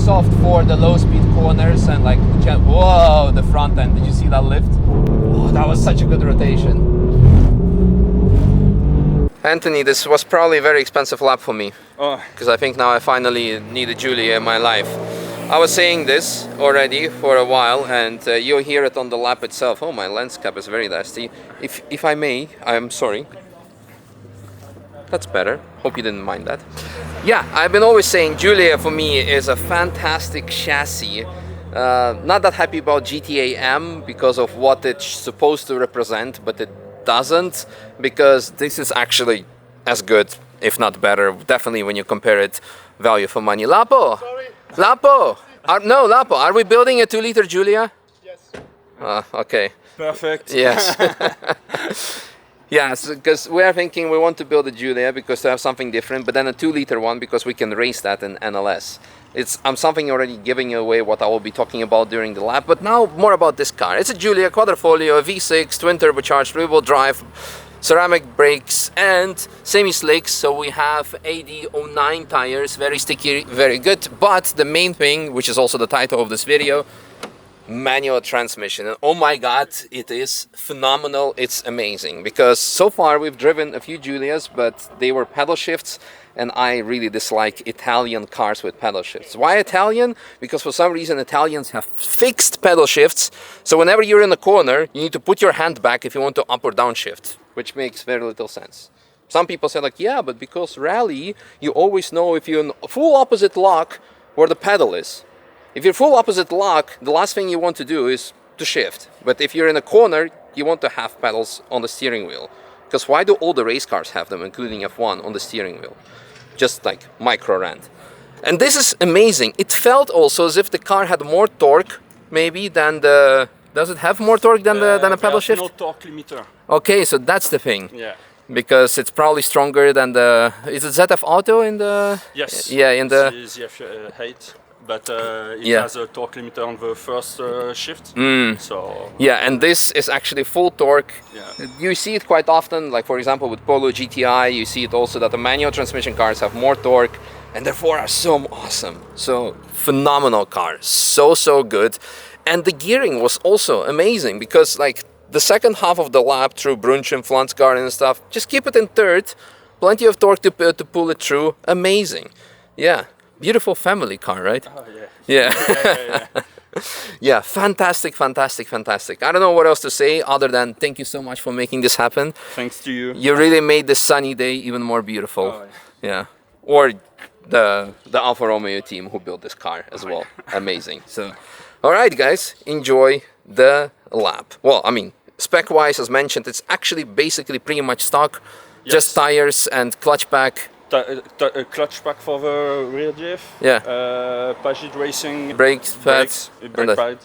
soft for the low speed corners and like, whoa, the front end. Did you see that lift? Oh, that was such a good rotation. Anthony, this was probably a very expensive lap for me. Because I think now I finally need a Giulia in my life. I was saying this already for a while, and you'll hear it on the lap itself. Oh, my lens cap is very dusty. If I may, I'm sorry. That's better. Hope you didn't mind that. Yeah, I've been always saying Giulia for me is a fantastic chassis. Not that happy about GTA M because of what it's supposed to represent, but it doesn't, because this is actually as good, if not better, definitely when you compare it value for money. Lapo! Sorry. Lapo! No, Lapo, are we building a 2-liter Giulia? Yes. Okay. Perfect. Yes. Yes, because we are thinking we want to build a Giulia because to have something different, but then a 2-liter one because we can race that in NLS. I'm something already giving away what I will be talking about during the lap, but now more about this car. It's a Giulia Quadrifoglio, a V6, twin turbocharged, rear-wheel drive, ceramic brakes and semi-slicks. So we have AD09 tires, very sticky, very good. But the main thing, which is also the title of this video, manual transmission. And oh my god, it is phenomenal. It's amazing, because so far we've driven a few Giulias, but they were pedal shifts, and I really dislike Italian cars with pedal shifts. Why Italian? Because for some reason Italians have fixed pedal shifts, so whenever you're in a corner you need to put your hand back if you want to up or down shift, which makes very little sense. Some people say like, yeah, but because rally you always know if you're in full opposite lock where the pedal is. If you're full opposite lock, the last thing you want to do is to shift. But if you're in a corner, you want to have pedals on the steering wheel. Because why do all the race cars have them, including F1, on the steering wheel? Just like micro rant. And this is amazing. It felt also as if the car had more torque, maybe, than the... Does it have more torque than a pedal shift? No torque limiter. Okay, so that's the thing. Yeah. Because it's probably stronger than the... Is it ZF Auto in the... Yes. Yeah, in the... It's the ZF8. But it has a torque limiter on the first shift. So yeah, and this is actually full torque. Yeah. You see it quite often, like for example with Polo GTI, you see it also that the manual transmission cars have more torque and therefore are so awesome. So phenomenal car, so good. And the gearing was also amazing, because like the second half of the lap through Brunch and Flansgarden and stuff, just keep it in third, plenty of torque to pull it through, amazing. Yeah. Beautiful family car, right? Oh, yeah. Yeah. Yeah, fantastic. I don't know what else to say other than thank you so much for making this happen. Thanks to you. You really made this sunny day even more beautiful. Oh, yeah. Or the Alfa Romeo team who built this car as well. Amazing. So, all right, guys, enjoy the lap. Well, I mean, spec-wise, as mentioned, it's actually basically pretty much stock. Yes. Just tires and clutch pack. Clutch pack for the rear diff. Yeah. Pagid Racing. Brake pads. Brake pad.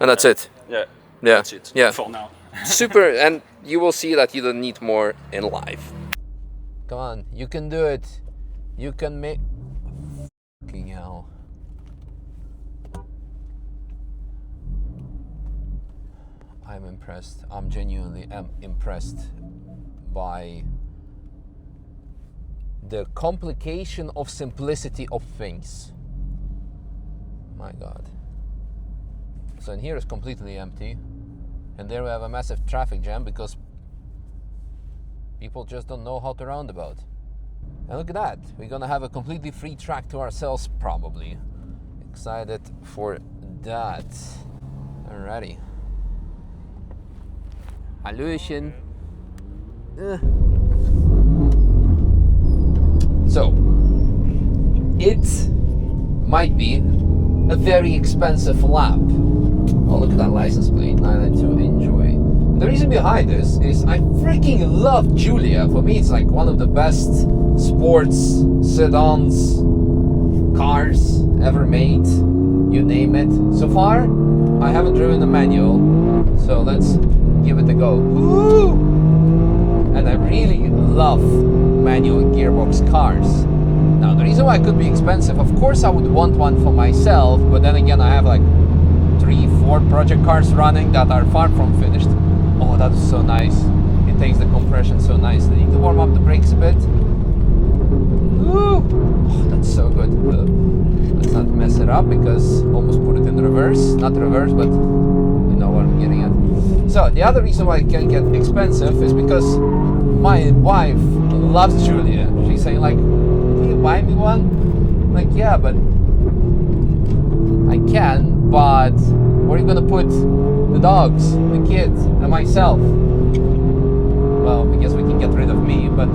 And that's it. Yeah. Yeah. That's it. Yeah. For now. Super, and you will see that you don't need more in life. Come on, you can do it. You can make... Fucking hell. I'm impressed. I'm genuinely impressed by the complication of simplicity of things. My god. So in here is completely empty, and there we have a massive traffic jam because people just don't know how to roundabout. And look at that, we're gonna have a completely free track to ourselves probably. Excited for that. Alrighty. Hallöchen. So, it might be a very expensive lap. Oh, look at that license plate, 992, enjoy. The reason behind this is I freaking love Giulia. For me, it's like one of the best sports sedans, cars ever made, you name it. So far, I haven't driven a manual, so let's give it a go. Woo! And I really love manual gearbox cars. Now, the reason why it could be expensive, of course I would want one for myself, but then again I have like 3-4 project cars running that are far from finished. Oh, that is so nice. It takes the compression so nicely. Need to warm up the brakes a bit. Woo! Oh, that's so good. Let's let's not mess it up because almost put it in reverse. Not reverse, but you know what I'm getting at. So the other reason why it can get expensive is because my wife loves Giulia. She's saying like, can you buy me one? I'm like, yeah, but I can, but where are you gonna put the dogs, the kids, and myself? Well, I guess we can get rid of me, but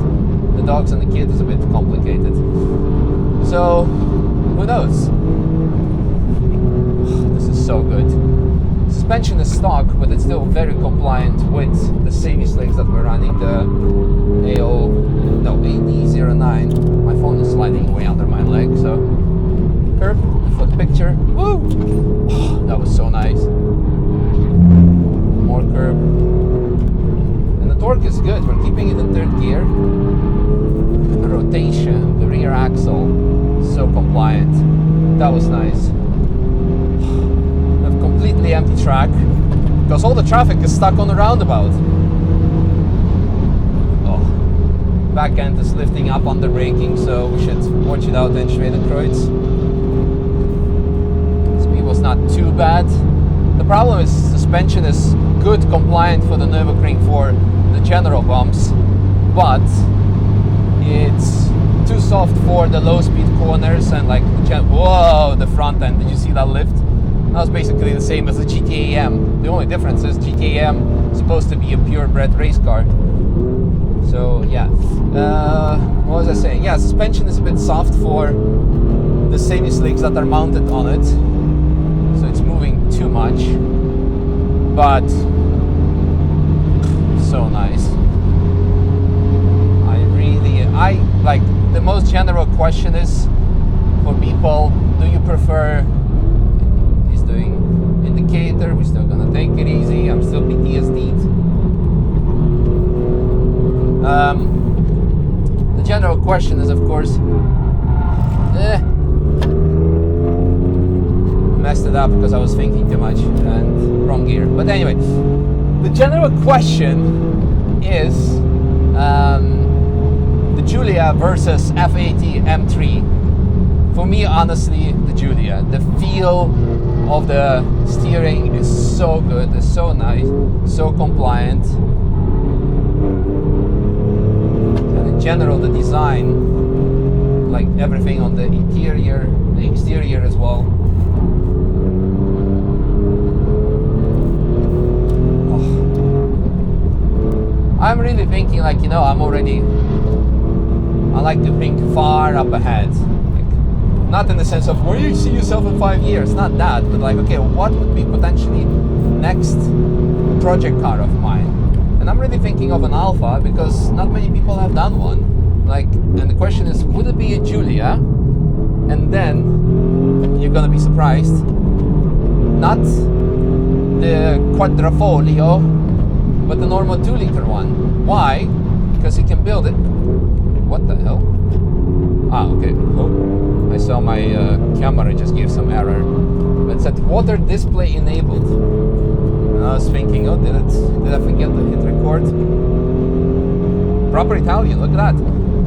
the dogs and the kid is a bit complicated. So, who knows? This is so good. Suspension is stock, but it's still very compliant with the series legs that we're running, the AD09. My phone is sliding way under my leg, so curb for the picture. Woo! Oh, that was so nice. More curb. And the torque is good. We're keeping it in third gear. The rotation, the rear axle, so compliant. That was nice. Completely empty track because all the traffic is stuck on the roundabout. Oh, back end is lifting up under braking, so we should watch it out in Schwedenkreuz. Speed was not too bad. The problem is suspension is good, compliant for the Nürburgring for the general bumps, but it's too soft for the low speed corners and like whoa, the front end. Did you see that lift? That was basically the same as the GTA M. The only difference is GTA M is supposed to be a purebred race car. So yeah, what was I saying? Yeah, suspension is a bit soft for the semi-slicks that are mounted on it, so it's moving too much. But so nice. I like the most general question is for people: do you prefer? Doing indicator, we're still gonna take it easy. I'm still PTSD'd. The general question is, of course, messed it up because I was thinking too much and wrong gear. But anyway, the general question is the Giulia versus F80 M3. For me, honestly, the Giulia. The feel of the steering is so good, it's so nice, so compliant. And in general, the design, like everything on the interior, the exterior as well. Oh. I'm really thinking like, you know, I like to think far up ahead. Not in the sense of where you see yourself in 5 years, not that, but like, okay, what would be potentially next project car of mine? And I'm really thinking of an Alpha because not many people have done one. Like, and the question is, would it be a Giulia? And then you're gonna be surprised, not the Quadrifoglio, but the normal 2-liter one. Why? Because you can build it. What the hell? Ah, okay. Oh. I saw my camera just gave some error. It said water display enabled. And I was thinking, oh, did I forget to hit record? Proper Italian, look at that.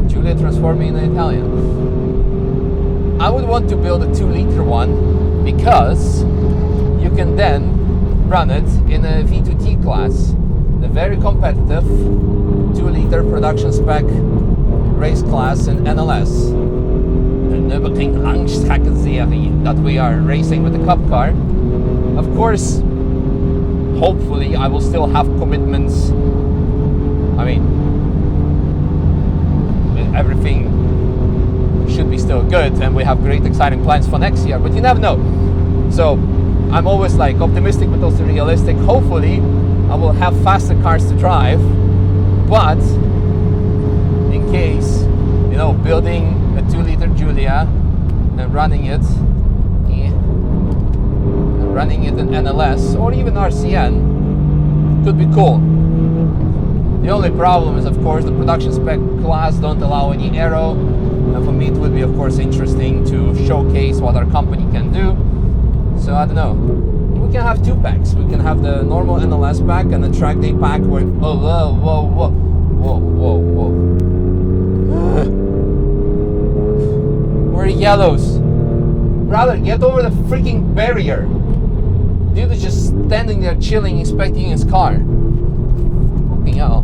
Giulia transforming in Italian. I would want to build a 2-liter one because you can then run it in a V2T class. The very competitive 2-liter production spec race class in NLS. Nürburgring Langstreckenserie that we are racing with the Cup car. Of course, hopefully I will still have commitments. I mean, everything should be still good and we have great exciting plans for next year, but you never know. So I'm always like optimistic but also realistic. Hopefully I will have faster cars to drive, but in case, you know, building a 2-liter Giulia and running it in NLS or even RCN could be cool. The only problem is, of course, the production spec class don't allow any aero, and for me it would be, of course, interesting to showcase what our company can do. So I don't know. We can have 2 packs. We can have the normal NLS pack and the track day pack where Where are yellows? Brother, get over the freaking barrier. Dude is just standing there chilling, inspecting his car. Fucking hell.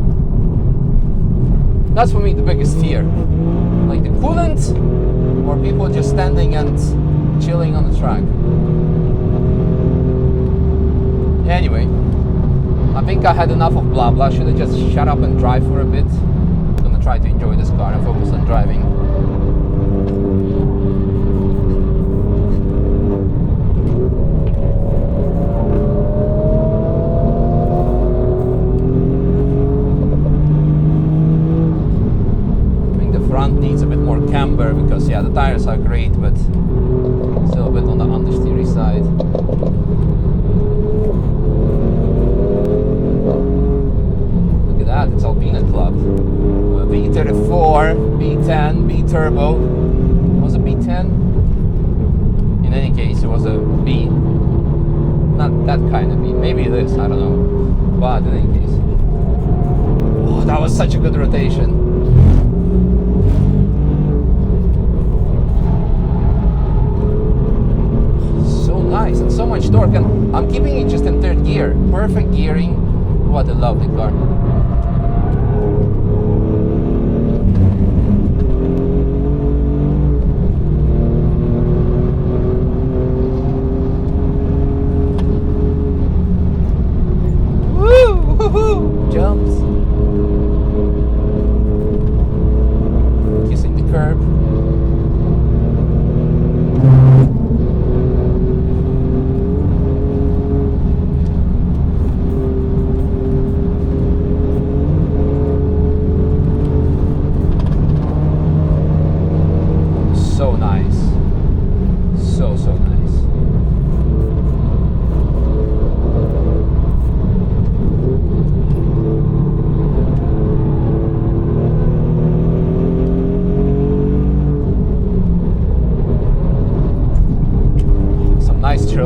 That's for me the biggest fear. Like the coolant, or people just standing and chilling on the track. Anyway, I think I had enough of blah blah. Should I just shut up and drive for a bit? I'm gonna try to enjoy this car and focus on driving. Needs a bit more camber because yeah, the tires are great, but still a bit on the understeery side. Look at that, it's Alpina Club. V34, B10, B turbo. Was it B10? In any case, it was a B. Not that kind of B. Maybe this, I don't know. But in any case, oh, that was such a good rotation. Nice and so much torque, and I'm keeping it just in third gear. Perfect gearing. What a lovely car. Woo! Woo-hoo! Jumps. Kissing the curb.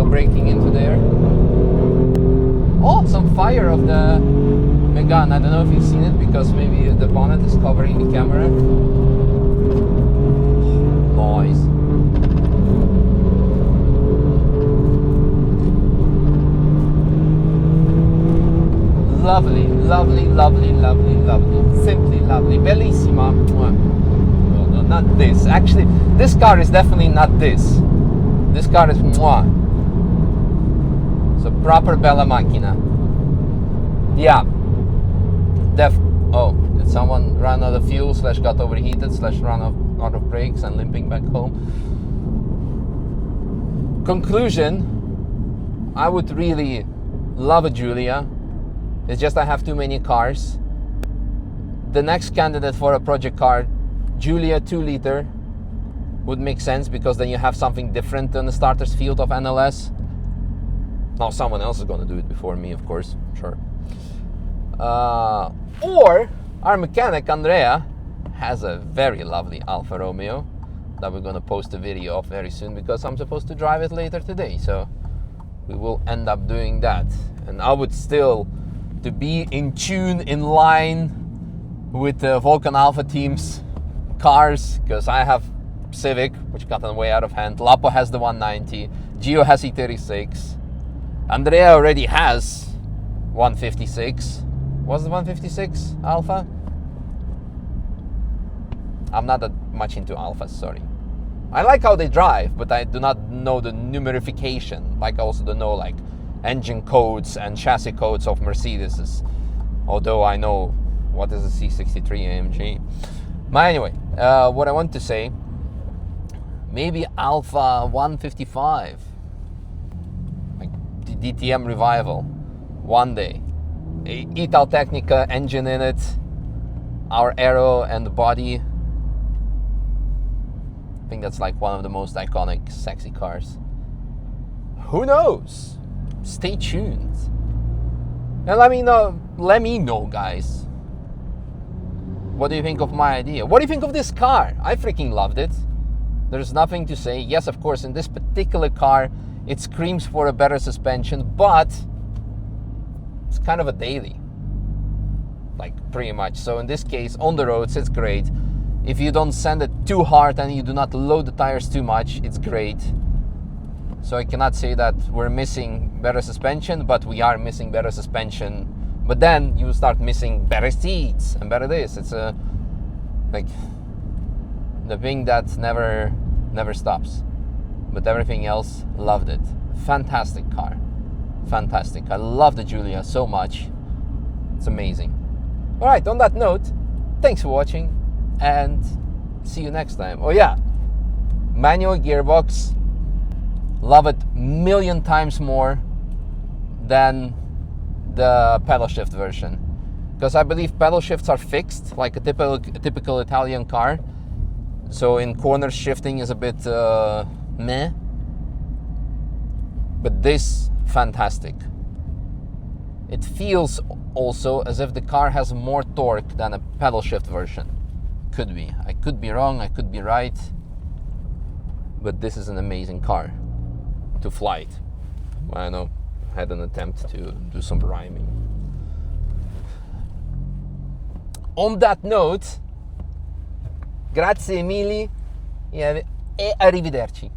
Braking into there. Oh, some fire of the Megane. I don't know if you've seen it because maybe the bonnet is covering the camera. Noise. Lovely, lovely, lovely, lovely, lovely. Simply lovely. Bellissima. No, no, not this. Actually, this car is definitely not this. This car is mwah. So proper bella macchina. Yeah. Oh, did someone run out of fuel / got overheated / run out of brakes and limping back home? Conclusion, I would really love a Giulia. It's just I have too many cars. The next candidate for a project car, Giulia 2 liter, would make sense because then you have something different in the starter's field of NLS. Now someone else is going to do it before me, of course, sure. Or our mechanic Andrea has a very lovely Alfa Romeo that we're going to post a video of very soon because I'm supposed to drive it later today. So we will end up doing that. And I would still, to be in tune, in line with the VULCAN ALPHA team's cars, because I have Civic, which got way out of hand. Lapo has the 190. Gio has E36. Andrea already has 156. Was the 156 Alpha? I'm not that much into Alphas, sorry. I like how they drive, but I do not know the numerification. Like I also don't know like engine codes and chassis codes of Mercedes. Although I know what is a C63 AMG. But anyway, what I want to say, maybe Alpha 155. DTM revival one day. Italtecnica engine in it, our aero and the body. I think that's like one of the most iconic sexy cars. Who knows? Stay tuned and let me know guys, what do you think of my idea? What do you think of this car? I freaking loved it. There's nothing to say. Yes, of course, in this particular car it screams for a better suspension, but it's kind of a daily, like pretty much. So in this case, on the roads, it's great. If you don't send it too hard and you do not load the tires too much, it's great. So I cannot say that we're missing better suspension, but we are missing better suspension. But then you start missing better seats and better this. It's like the thing that never stops. But everything else, loved it. Fantastic car. Fantastic. I love the Giulia so much. It's amazing. All right, on that note, thanks for watching and see you next time. Oh yeah, manual gearbox. Love it a million times more than the pedal shift version, because I believe pedal shifts are fixed like a typical Italian car, so in corner shifting is a bit meh, but this, fantastic. It feels also as if the car has more torque than a pedal shift version. Could be. I could be wrong, I could be right, but this is an amazing car to fly it. I know, I had an attempt to do some rhyming. On that note, grazie mille e arrivederci.